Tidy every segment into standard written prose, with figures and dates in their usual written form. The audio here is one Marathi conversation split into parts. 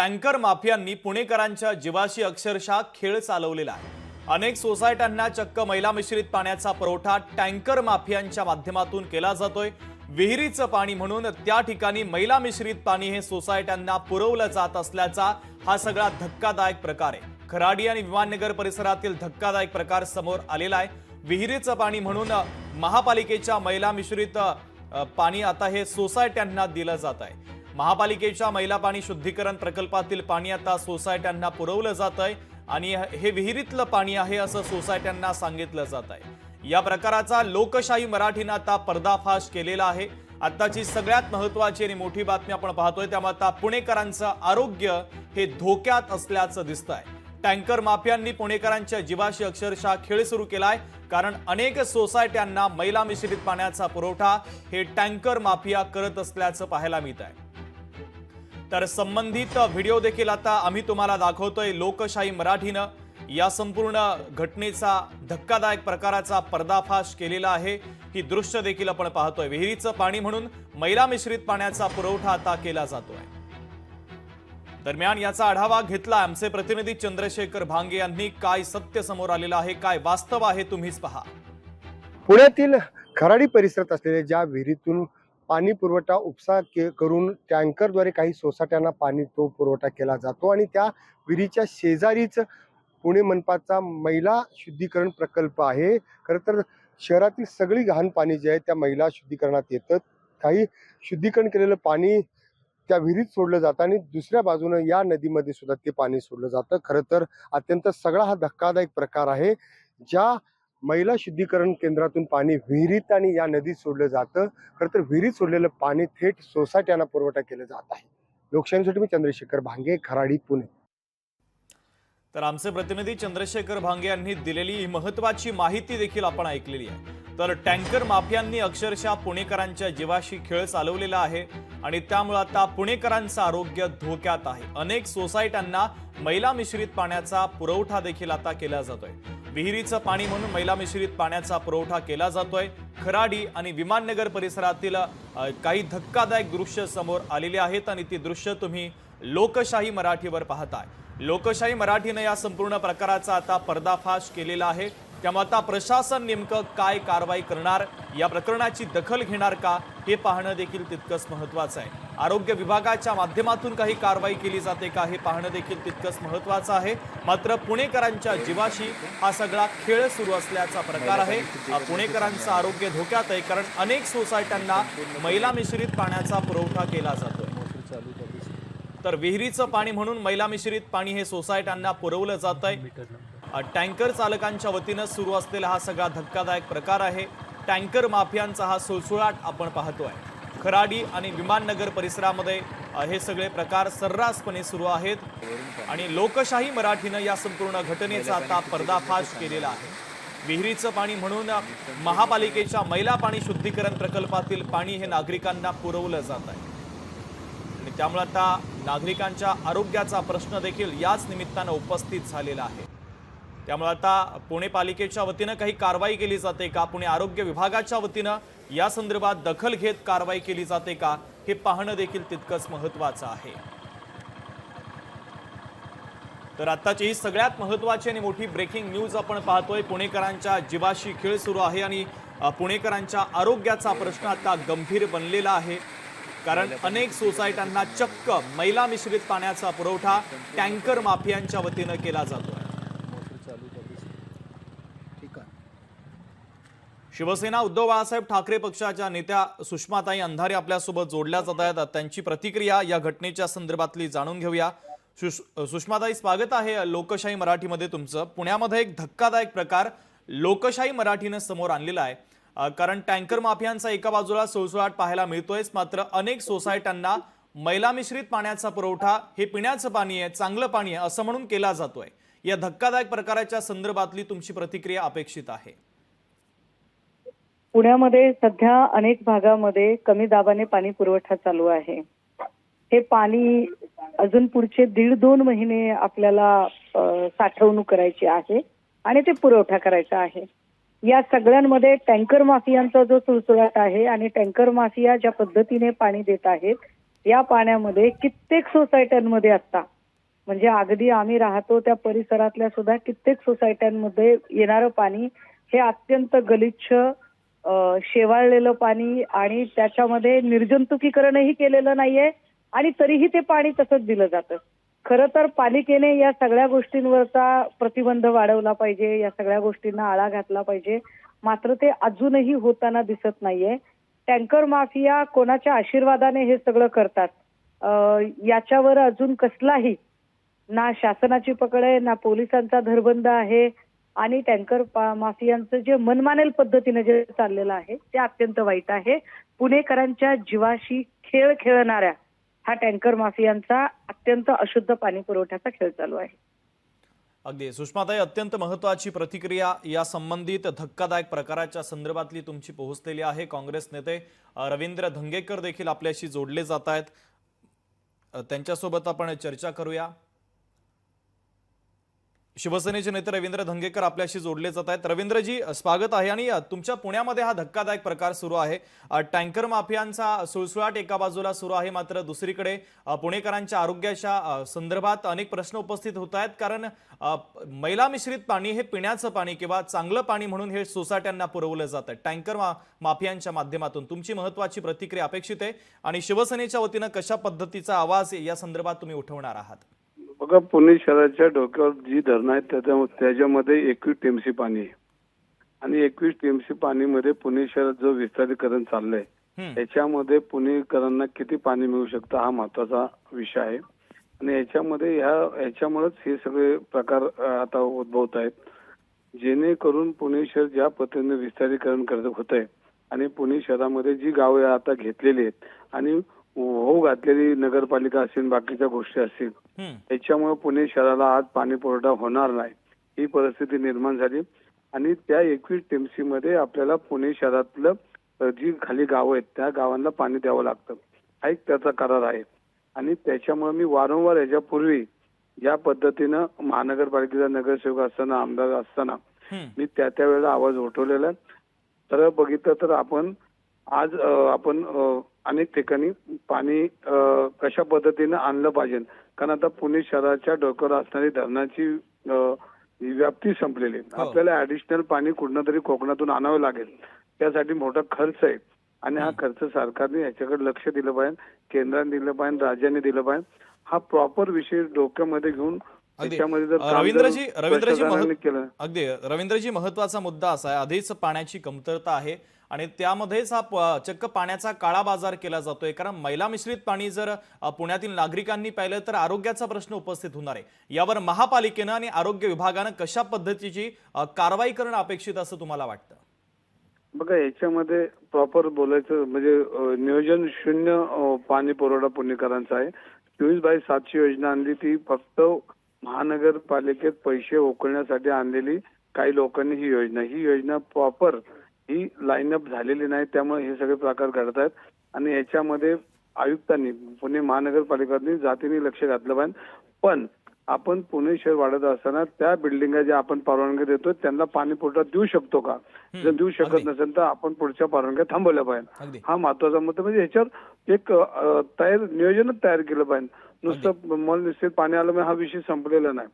टँकर माफियांनी पुणेकरांच्या जीवाशी अक्षरशः खेळ चालवलेला आहे। अनेक सोसायट्यांना चक्क मैला मिश्रित पाण्याचा पुरवठा टँकर माफियांच्या माध्यमातून केला जातोय। विहिरीचं पाणी म्हणून त्या ठिकाणी मैला मिश्रित पाणी हे सोसायट्यांना पुरवलं जात असल्याचा हा सगळा धक्कादायक प्रकार आहे। खराडी आणि विमाननगर परिसरातील धक्कादायक प्रकार समोर आलेला आहे। विहिरीचं पाणी म्हणून महापालिकेच्या मैला मिश्रित पाणी आता हे सोसायट्यांना दिलं जात आहे। महापालिकेच्या मैला पाणी शुद्धीकरण प्रकल्पातील पाणी आता सोसायट्यांना पुरवलं जात आहे आणि हे विहिरीतलं पाणी आहे असं सोसायट्यांना सांगितलं जात आहे। या प्रकाराचा लोकशाही मराठीने आता पर्दाफाश केलेला आहे। आताची सगळ्यात महत्त्वाची आणि मोठी बातमी आपण पाहतोय, त्यामुळे आता पुणेकरांचं आरोग्य हे धोक्यात असल्याचं दिसतंय। टँकर माफियांनी पुणेकरांच्या जीवाशी अक्षरशः खेळ सुरू केलाय, कारण अनेक सोसायट्यांना मैला मिश्रित पाण्याचा पुरवठा हे टँकर माफिया करत असल्याचं पाहायला मिळत आहे। तर संबंधित व्हिडिओ देखील आता आम्ही तुम्हाला दाखवतोय। लोकशाही मराठीने या संपूर्ण घटनेचा धक्कादायक प्रकाराचा पर्दाफाश केलेला आहे। ही दृश्य देखील आपण पाहतोय। विहिरीचं पाणी म्हणून मैला मिश्रित पाण्याचा पुरवठा आता केला जातोय। दरम्यान याचा आढावा घेतला आमचे प्रतिनिधी चंद्रशेखर भांगे यांनी। काय सत्य समोर आलेलं आहे, काय वास्तव आहे, तुम्हीच पहा। पुण्यातील खराडी परिसरात असलेल्या ज्या विहिरीतून पाणी पुरवठा उपसा करून टँकरद्वारे काही सोसायट्यांना पाणी तो पुरवठा केला जातो आणि त्या विहिरीच्या शेजारीच पुणे मनपाचा मैला शुद्धीकरण प्रकल्प आहे। खरं तर शहरातील सगळी घाण पाणी जे आहे त्या मैला शुद्धीकरणात येतं। काही शुद्धीकरण केलेलं पाणी त्या विहिरीत सोडलं जातं आणि दुसऱ्या बाजूने या नदीमध्ये सुद्धा ते पाणी सोडलं जातं। खरं तर अत्यंत सगळा हा धक्कादायक प्रकार आहे। ज्या मैला शुद्धीकरण केंद्रातून पाणी विहिरीत आणि या नदीत सोडलं जातं। खरं तर विहिरीत सोडलेलं पाणी थेट सोसायट्यांना पुरवठा केलं जात आहे। लोकशाहीसाठी मी चंद्रशेखर भांगे, खराडी, पुणे। तर आमचे प्रतिनिधी चंद्रशेखर भांगे यांनी दिलेली ही महत्त्वाची माहिती देखील आपण ऐकलेली आहे। तर टँकर माफियांनी अक्षरशः पुणेकरांच्या जीवाशी खेळ चालवलेला आहे आणि त्यामुळे आता पुणेकरांचं आरोग्य धोक्यात आहे। अनेक सोसायट्यांना मैला मिश्रित पाण्याचा पुरवठा देखील आता केला जातोय। विहिरीचं पाणी म्हणून मैला मिश्रित पाण्याचा पुरवठा केला जातोय। खराडी आणि विमाननगर परिसरातील काही धक्कादायक दृश्य समोर आलेली आहेत आणि ती दृश्य तुम्ही लोकशाही मराठीवर पाहताय। लोकशाही मराठीने या संपूर्ण प्रकाराचा आता पर्दाफाश केलेला आहे। त्यामुळे आता प्रशासन नेमकं काय कारवाई करणार, या प्रकरणाची दखल घेणार का, हे पाहणं देखील तितकंच महत्त्वाचं आहे। आरोग्य विभागाच्या माध्यमातून काही कारवाई केली जाते का, हे पाहणं देखील तितकंच महत्त्वाचं आहे। मात्र पुणेकरांच्या जीवाशी हा सगळा खेळ सुरू असल्याचा प्रकार आहे। पुणेकरांचं आरोग्य धोक्यात आहे, कारण अनेक सोसायट्यांना मैला मिश्रित पाण्याचा पुरवठा केला जातोय। तर विहिरीचं पाणी म्हणून मैला मिश्रित पाणी हे सोसायट्यांना पुरवलं जात आहे। टँकर चालकांच्या वतीनं सुरू असलेला हा सगळा धक्कादायक प्रकार आहे। टँकर माफियांचा हा सुळसुळाट आपण पाहतोय। खराडी आणि विमाननगर परिसरामध्ये हे सगळे प्रकार सर्रासपणे सुरू आहेत आणि लोकशाही मराठीनं या संपूर्ण घटनेचा आता पर्दाफाश केलेला आहे। विहिरीचं पाणी म्हणून महापालिकेच्या मैला पाणी शुद्धीकरण प्रकल्पातील पाणी हे नागरिकांना पुरवलं जात आहे आणि त्यामुळे आता नागरिकांच्या आरोग्याचा प्रश्न देखील याच निमित्तानं उपस्थित झालेला आहे। त्यामुळे आता पुणे पालिकेच्या वतीनं काही कारवाई केली जाते का, पुणे आरोग्य विभागाच्या वतीनं या संदर्भात दखल घेत कारवाई केली जाते का, हे पाहणं देखील तितकंच महत्त्वाचं आहे। तर आताची ही सगळ्यात महत्त्वाची आणि मोठी ब्रेकिंग न्यूज आपण पाहतोय। पुणेकरांच्या जीवाशी खेळ सुरू आहे आणि पुणेकरांच्या आरोग्याचा प्रश्न आता गंभीर बनलेला आहे, कारण अनेक सोसायट्यांना चक्क मैला मिश्रित पाण्याचा पुरवठा टँकर माफियांच्या वतीनं केला जातोय। शिवसेना उद्धव बाळासाहेब ठाकरे पक्षाच्या नेत्या सुषमाताई अंधारे आपल्यासोबत जोडल्या जात आहेत। त्यांची प्रतिक्रिया या घटनेच्या संदर्भातली जाणून घेऊया। सुषमाताई, स्वागत आहे लोकशाही मराठीमध्ये तुमचं। पुण्यामध्ये एक धक्कादायक प्रकार लोकशाही मराठीने समोर आणलेला आहे, कारण टँकर माफियांचा एका बाजूला सुळसुळाट पाहायला मिळतोय, मात्र अनेक सोसायट्यांना मैला मिश्रित पाण्याचा पुरवठा हे पिण्याचं पाणी आहे, चांगलं पाणी आहे असं म्हणून केला जातोय। या धक्कादायक प्रकाराच्या संदर्भातली तुमची प्रतिक्रिया अपेक्षित आहे। पुण्यामध्ये सध्या अनेक भागामध्ये कमी दाबाने पाणी पुरवठा चालू आहे। हे पाणी अजून पुढचे 1.5-2 महिने आपल्याला साठवणूक करायची आहे आणि ते पुरवठा करायचा आहे। या सगळ्यांमध्ये टँकर माफियांचा जो सुळसुळाट आहे आणि टँकर माफिया ज्या पद्धतीने पाणी देत आहेत या पाण्यामध्ये कित्येक सोसायट्यांमध्ये आता म्हणजे अगदी आम्ही राहतो त्या परिसरातल्या सुद्धा कित्येक सोसायट्यांमध्ये येणारं पाणी हे अत्यंत गलिच्छ शेवाळलेलं पाणी आणि त्याच्यामध्ये निर्जंतुकीकरणही केलेलं नाहीये आणि तरीही ते पाणी तसंच दिलं जातं. खरं तर पालिकेने या सगळ्या गोष्टींवरचा प्रतिबंध वाढवला पाहिजे, या सगळ्या गोष्टींना आळा घातला पाहिजे. मात्र ते अजूनही होताना दिसत नाहीये. टँकर माफिया कोणाच्या आशीर्वादाने हे सगळं करतात याच्यावर अजून कसलाही ना शासनाची पकड आहे ना पोलिसांचा धरबंद आहे आणि टँकर माफियांचं जे मनमानेल पद्धतीने जे चाललेलं आहे ते अत्यंत वाईट आहे. पुणेकरांच्या जीवाशी खेळ खेळणाऱ्या हा टँकर माफियांचा अत्यंत अशुद्ध पाणी पुरवठ्याचा खेळ चालू आहे. अगदी सुषमाताई, अत्यंत महत्त्वाची प्रतिक्रिया या संबंधित धक्कादायक प्रकाराच्या संदर्भातली तुमची पोहोचलेली आहे. काँग्रेस नेते रवींद्र धंगेकर देखील आपल्याशी जोडले जात आहेत. त्यांच्यासोबत आपण चर्चा करूया. शिवसेनेचे नेते रवींद्र धंगेकर आपल्याशी जोडले जात आहेत. रवींद्रजी, स्वागत आहे. आणि तुमच्या पुण्यामध्ये हा धक्कादायक प्रकार सुरू आहे. टँकर माफियांचा सुळसुळाट एका बाजूला सुरू आहे, मात्र दुसरीकडे पुणेकरांच्या आरोग्याच्या संदर्भात अनेक प्रश्न उपस्थित होत आहेत. कारण मैला मिश्रित पाणी हे पिण्याचं पाणी किंवा चांगलं पाणी म्हणून हे सोसायट्यांना पुरवलं जातं टँकर माफियांच्या माध्यमातून. तुमची महत्त्वाची प्रतिक्रिया अपेक्षित आहे आणि शिवसेनेच्या वतीनं कशा पद्धतीचा आवाज या संदर्भात तुम्ही उठवणार आहात? बघा, पुणे शहराच्या डोक्यावर जी धरणं आहेत त्याच्यामध्ये 21 टीएमसी पाणी आहे आणि 21 टीएमसी पाणीमध्ये पुणे शहरात जो विस्तारीकरण चाललंय त्याच्यामध्ये पुणेकरांना किती पाणी मिळू शकतं हा महत्वाचा विषय आहे. आणि ह्याच्यामुळेच हे सगळे प्रकार आता उद्भवत आहेत, जेणेकरून पुणे शहर ज्या पद्धतीने विस्तारीकरण करत होत आहे आणि पुणे शहरामध्ये जी गावे आता घेतलेली आहेत आणि होऊ घातलेली नगरपालिका असेल, बाकीच्या गोष्टी असतील, त्याच्यामुळे पुणे शहराला आज पाणी पुरवठा होणार नाही ही परिस्थिती निर्माण झाली. आणि त्या 21 टीएमसी मध्ये आपल्याला पुणे शहरातलं जी खाली गावं आहेत त्या गावांना पाणी द्यावं लागतं, हा एक त्याचा करार आहे. आणि त्याच्यामुळे मी वारंवार याच्यापूर्वी या पद्धतीनं महानगरपालिकेचा नगरसेवक असताना, आमदार असताना मी त्यावेळेला आवाज उठवलेला आहे. तर बघितलं तर आपण आज अनेक ठिकाणी पाणी कशा पद्धतीने आणलं पाहिजे, कारण आता पुणे शहराच्या डोक्यावर असणारी धरणाची व्याप्ती संपलेली आहे. आपल्याला ऍडिशनल पाणी कुठनं तरी कोकणातून आणावं लागेल, त्यासाठी मोठा खर्च आहे आणि हा खर्च सरकारने याच्याकडे लक्ष दिलं पाहिजे, केंद्राने दिलं पाहिजे, राज्याने दिलं पाहिजे. हा प्रॉपर विषय डोक्यामध्ये घेऊन रवींद्रजी महत्वाचा मुद्दा असा आहे, आधीच पाण्याची कमतरता आहे आणि त्यामध्येच हा चक्क पाण्याचा काळा बाजार केला जातोय. कारण मैला मिश्रित पाणी जर पुण्यातील नागरिकांनी पाहिलं तर आरोग्याचा प्रश्न उपस्थित होणार आहे. यावर महापालिकेनं आणि आरोग्य विभागानं कशा पद्धतीची कारवाई करणं अपेक्षित असं तुम्हाला वाटतं? बघा, याच्यामध्ये प्रॉपर बोलायचं म्हणजे नियोजन शून्य पाणी पुरवठा पुणेकरांचा आहे. 24/7 योजना आणली, ती फक्त महानगरपालिकेत पैसे उकळण्यासाठी आणलेली काही लोकांनी ही योजना प्रॉपर ही लाईनअप झालेली नाही, त्यामुळे हे सगळे प्रकार घडत आहेत. आणि याच्यामध्ये आयुक्तांनी, पुणे महानगरपालिकांनी जातीने लक्ष घातलं पाहिजे. पण आपण पुणे शहर वाढत असताना त्या बिल्डिंगा ज्या आपण परवानगी देतो त्यांना पाणी पुरवठा देऊ शकतो का? जर देऊ शकत नसेल तर आपण पुढच्या परवानग्या थांबवल्या पाहिजे. हा महत्वाचा मुद्दा. म्हणजे ह्याच्यावर एक नियोजनच तयार केलं पाहिजे. नुसतं मल निश्चित पाणी आलं म्हणजे हा विषय संपलेला नाही.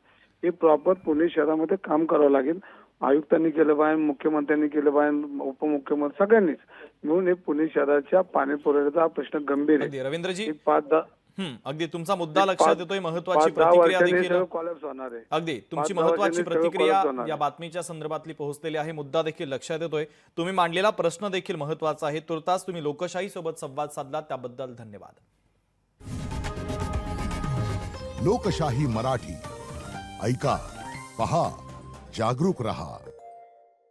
हे प्रॉपर पुणे शहरामध्ये काम करावं लागेल. आयुक्तांनी केलं पाहिजे, मुख्यमंत्र्यांनी केलं पाहिजे, उपमुख्यमंत्री सगळ्यांनीच मिळून हे पुणे शहराच्या पाणी पुरवठ्याचा हा प्रश्न गंभीर आहे. रवींद्रजी, 5-10 अगदी तुमचा मुद्दा लक्षात येतोय. महत्वाची प्रतिक्रिया देखील अगदी तुमची महत्वाची प्रतिक्रिया या बातमीच्या संदर्भातली पोहोचलेली आहे. मुद्दा देखील लक्षात येतोय. तुम्ही मांडलेला प्रश्न देखील महत्वाचा आहे. तुर्तास तुम्ही लोकशाही सोबत संवाद साधला त्याबद्दल धन्यवाद. लोकशाही मराठी ऐका, पहा, जागरूक रहा.